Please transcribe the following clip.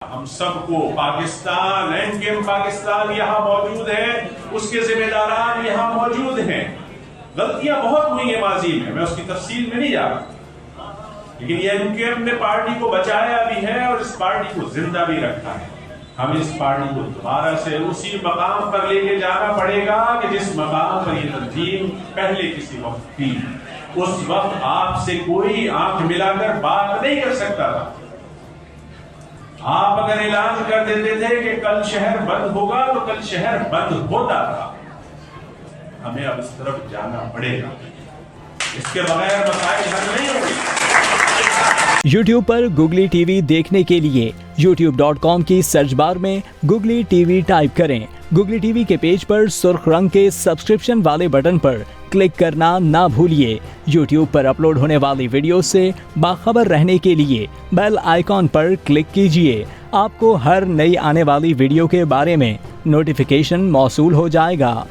ہم سب کو Pakistan and game Pakistan یہاں موجود ہے، اس کے ذمہ داران یہاں موجود ہیں۔ غلطیاں بہت ہوئی ہیں ماضی میں اس کی تفصیل میں نہیں جا رہا، لیکن یہ این کے ایم نے پارٹی کو بچایا بھی ہے اور اس پارٹی کو زندہ بھی رکھا ہے۔ ہم اس پارٹی کو دوبارہ سے اسی مقام پر لے کے جانا پڑے گا کہ جس مقام پر یہ تنظیم پہلے کسی وقت تھی۔ اس وقت آپ سے کوئی آنکھ ملا کر بات نہیں کر سکتا تھا۔ آپ اگر اعلان کر دیتے تھے کہ کل شہر بند ہوگا تو کل شہر بند ہوتا تھا۔ ہمیں اب اس طرف جانا پڑے گا، اس کے بغیر مسائل حل نہیں ہوں گے۔ یوٹیوب پر گوگلی ٹی وی دیکھنے کے لیے youtube.com کی سرچ بار میں گوگلی ٹی وی ٹائپ کریں۔ گوگلی ٹی وی کے پیج پر سرخ رنگ کے سبسکرپشن والے بٹن پر کلک کرنا نہ بھولیے۔ یوٹیوب پر اپلوڈ ہونے والی ویڈیو سے باخبر رہنے کے لیے بیل آئیکن پر کلک کیجیے۔ آپ کو ہر نئی آنے والی ویڈیو کے بارے میں نوٹیفیکیشن موصول ہو جائے گا۔